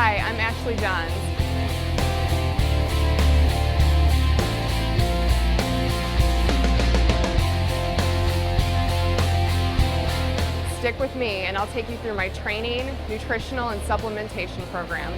Hi, I'm Ashley Johns. Stick with me and I'll take you through my training, nutritional, and supplementation program.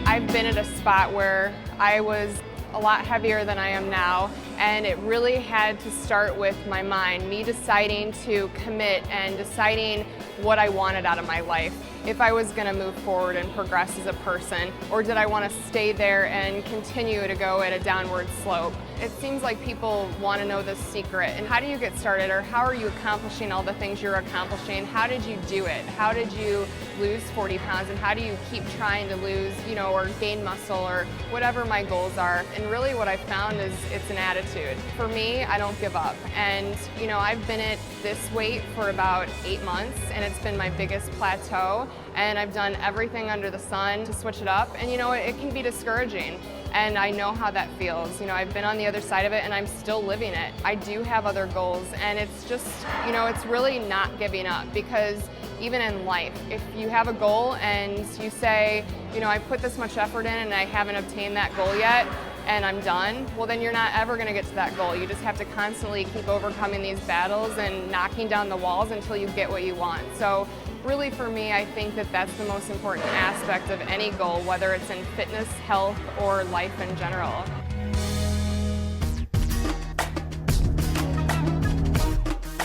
I've been at a spot where I was a lot heavier than I am now, and it really had to start with my mind, me deciding to commit and deciding what I wanted out of my life. If I was going to move forward and progress as a person, or did I want to stay there and continue to go at a downward slope? It seems like people want to know the secret, and how do you get started, or how are you accomplishing all the things you're accomplishing? How did you do it? How did you lose 40 pounds, and how do you keep trying to lose, or gain muscle, or whatever my goals are? And really what I found is it's an attitude. For me, I don't give up, and I've been at this weight for about 8 months, and it's been my biggest plateau, and I've done everything under the sun to switch it up, and it can be discouraging. And I know how that feels. I've been on the other side of it and I'm still living it. I do have other goals, and it's just, it's really not giving up, because even in life, if you have a goal and you say, I put this much effort in and I haven't obtained that goal yet, and I'm done, well then you're not ever going to get to that goal. You just have to constantly keep overcoming these battles and knocking down the walls until you get what you want. So really for me, I think that that's the most important aspect of any goal, whether it's in fitness, health, or life in general.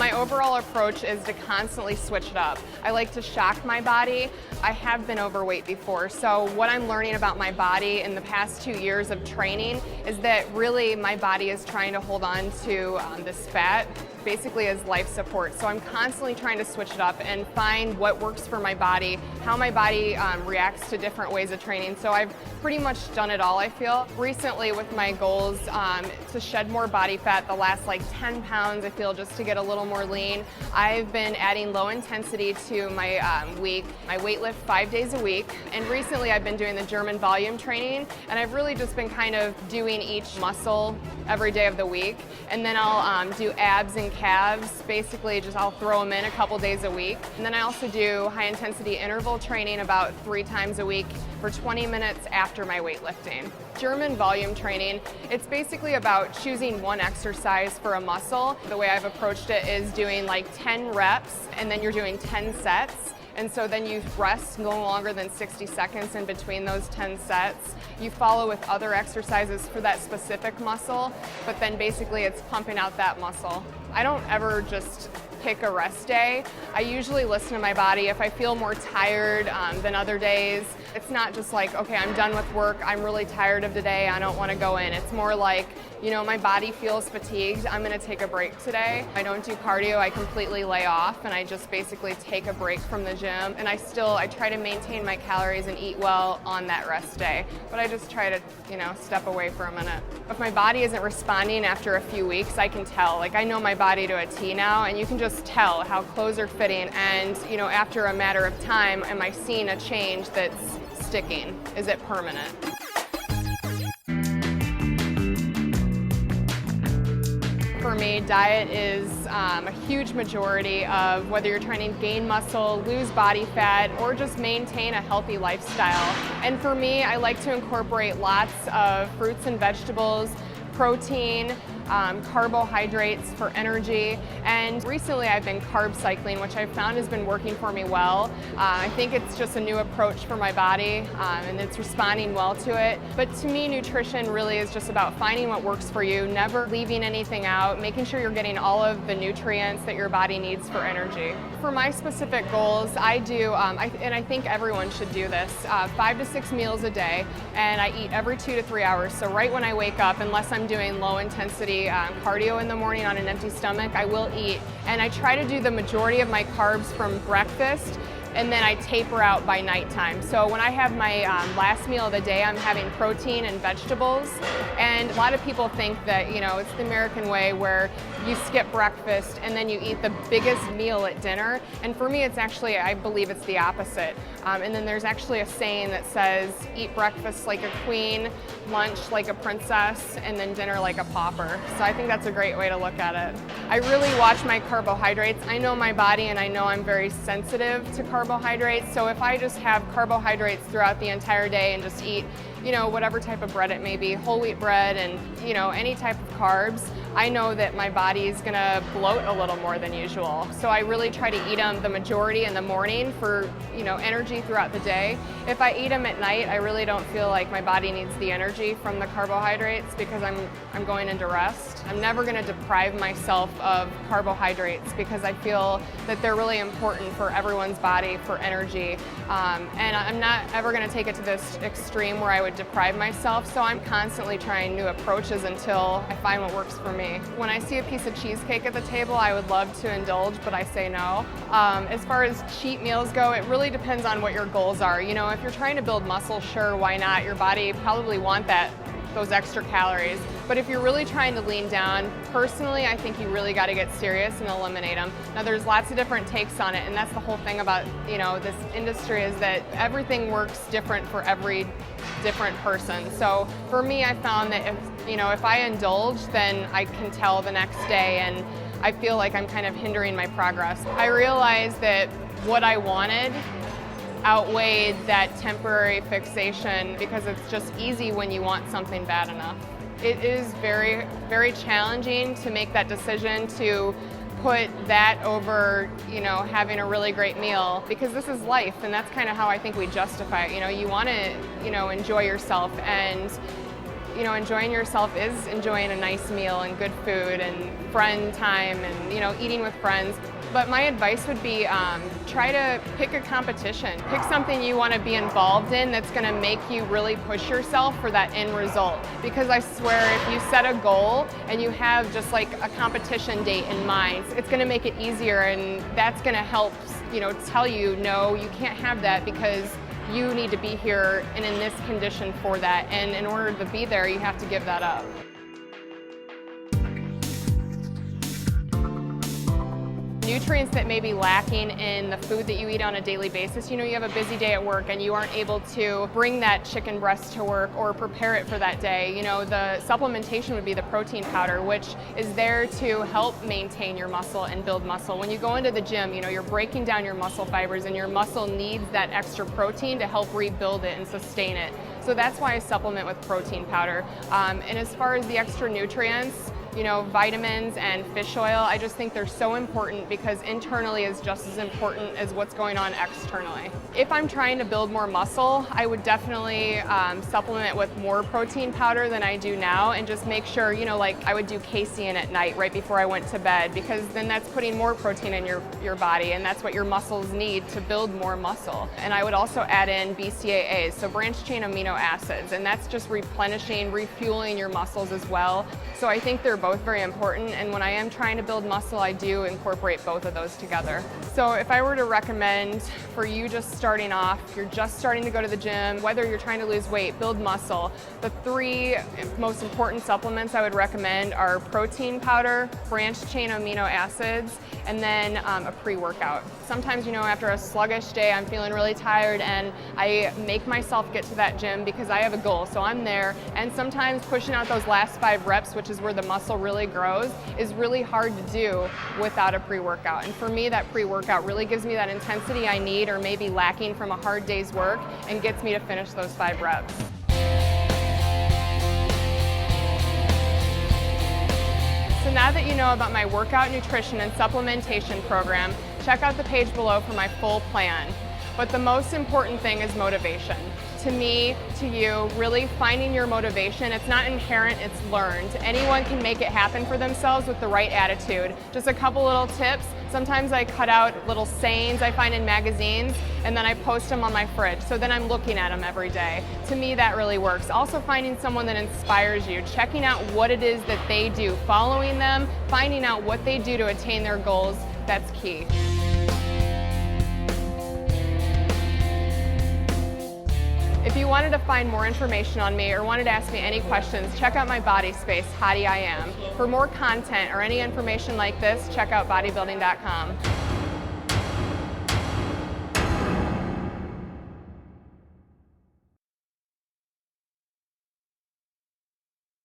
My overall approach is to constantly switch it up. I like to shock my body. I have been overweight before, so what I'm learning about my body in the past 2 years of training is that really my body is trying to hold on to this fat basically as life support. So I'm constantly trying to switch it up and find what works for my body, how my body reacts to different ways of training. So I've pretty much done it all, I feel. Recently with my goals to shed more body fat, the last 10 pounds, I feel, just to get a little more lean, I've been adding low intensity to my week. I weight lift 5 days a week, and recently I've been doing the German volume training, and I've really just been kind of doing each muscle every day of the week, and then I'll do abs and calves. Basically I'll throw them in a couple days a week, and then I also do high intensity interval training about 3 times a week for 20 minutes after my weightlifting. German volume training, it's basically about choosing one exercise for a muscle. The way I've approached it is doing 10 reps, and then you're doing 10 sets. And so then you rest no longer than 60 seconds in between those 10 sets. You follow with other exercises for that specific muscle, but then basically it's pumping out that muscle. I don't ever just pick a rest day. I usually listen to my body. If I feel more tired than other days, it's not just okay, I'm done with work, I'm really tired of today, I don't want to go in. It's more my body feels fatigued, I'm going to take a break today. I don't do cardio, I completely lay off, and I just basically take a break from the gym. And I try to maintain my calories and eat well on that rest day. But I just try to, step away for a minute. If my body isn't responding after a few weeks, I can tell. I know my body to a T now, and you can just tell how clothes are fitting. And, after a matter of time, am I seeing a change that's sticking? Is it permanent? For me, diet is a huge majority of whether you're trying to gain muscle, lose body fat, or just maintain a healthy lifestyle. And for me, I like to incorporate lots of fruits and vegetables, protein, carbohydrates for energy, and recently I've been carb cycling, which I've found has been working for me well. I think it's just a new approach for my body, and it's responding well to it. But to me, nutrition really is just about finding what works for you, never leaving anything out, making sure you're getting all of the nutrients that your body needs for energy. For my specific goals, I do, and I think everyone should do this, 5 to 6 meals a day, and I eat every 2 to 3 hours. So right when I wake up, unless I'm doing low intensity cardio in the morning on an empty stomach, I will eat. And I try to do the majority of my carbs from breakfast and then I taper out by nighttime. So when I have my last meal of the day, I'm having protein and vegetables. And a lot of people think that, you know, it's the American way where you skip breakfast and then you eat the biggest meal at dinner. And for me, it's actually, I believe it's the opposite. And then there's actually a saying that says, eat breakfast like a queen, lunch like a princess, and then dinner like a pauper. So I think that's a great way to look at it. I really watch my carbohydrates. I know my body and I know I'm very sensitive to carbohydrates. So if I just have carbohydrates throughout the entire day and just eat, you know, whatever type of bread it may be, whole wheat bread and, you know, any type of carbs, I know that my body is gonna bloat a little more than usual. So I really try to eat them the majority in the morning for, you know, energy throughout the day. If I eat them at night, I really don't feel like my body needs the energy from the carbohydrates because I'm going into rest. I'm never gonna deprive myself of carbohydrates because I feel that they're really important for everyone's body for energy. And I'm not ever gonna take it to this extreme where I would deprive myself. So I'm constantly trying new approaches until I find what works for me. When I see a piece of cheesecake at the table, I would love to indulge, but I say no. As far as cheat meals go, it really depends on what your goals are. You know, if you're trying to build muscle, sure, why not? Your body probably want those extra calories. But if you're really trying to lean down, personally, I think you really got to get serious and eliminate them. Now, there's lots of different takes on it, and that's the whole thing about, you know, this industry is that everything works different for every different person. So for me, I found that if I indulge, then I can tell the next day, and I feel like I'm kind of hindering my progress. I realized that what I wanted outweighed that temporary fixation because it's just easy when you want something bad enough. It is very, very challenging to make that decision to put that over, you know, having a really great meal because this is life, and that's kind of how I think we justify it. You know, you want to, you know, enjoy yourself, and you know, enjoying yourself is enjoying a nice meal and good food and friend time and, you know, eating with friends. But my advice would be try to pick a competition. Pick something you want to be involved in that's going to make you really push yourself for that end result. Because I swear, if you set a goal and you have just like a competition date in mind, it's going to make it easier, and that's going to help, you know, tell you, no, you can't have that because you need to be here and in this condition for that. And in order to be there, you have to give that up. Nutrients that may be lacking in the food that you eat on a daily basis. You know, you have a busy day at work and you aren't able to bring that chicken breast to work or prepare it for that day. You know, the supplementation would be the protein powder, which is there to help maintain your muscle and build muscle. When you go into the gym, you know, you're breaking down your muscle fibers and your muscle needs that extra protein to help rebuild it and sustain it. So that's why I supplement with protein powder. And as far as the extra nutrients, you know, vitamins and fish oil, I just think they're so important because internally is just as important as what's going on externally. If I'm trying to build more muscle, I would definitely supplement with more protein powder than I do now, and just make sure, you know, like I would do casein at night right before I went to bed, because then that's putting more protein in your body, and that's what your muscles need to build more muscle. And I would also add in BCAAs, so branched chain amino acids, and that's just replenishing, refueling your muscles as well. So I think they're both very important, and when I am trying to build muscle, I do incorporate both of those together. So if I were to recommend for you just starting off, if you're just starting to go to the gym, whether you're trying to lose weight, build muscle, the three most important supplements I would recommend are protein powder, branched chain amino acids, and then a pre-workout. Sometimes, you know, after a sluggish day, I'm feeling really tired, and I make myself get to that gym because I have a goal, so I'm there. And sometimes pushing out those last 5 reps, which is where the muscle really grows, is really hard to do without a pre-workout. And for me, that pre-workout really gives me that intensity I need, or maybe lacking from a hard day's work, and gets me to finish those 5 reps. So now that you know about my workout, nutrition, and supplementation program, check out the page below for my full plan. But the most important thing is motivation. To me, to you, really finding your motivation. It's not inherent, it's learned. Anyone can make it happen for themselves with the right attitude. Just a couple little tips. Sometimes I cut out little sayings I find in magazines, and then I post them on my fridge. So then I'm looking at them every day. To me, that really works. Also finding someone that inspires you, checking out what it is that they do, following them, finding out what they do to attain their goals, that's key. you wanted to find more information on me or wanted to ask me any questions, check out my body space, Hottie I Am. For more content or any information like this, check out Bodybuilding.com.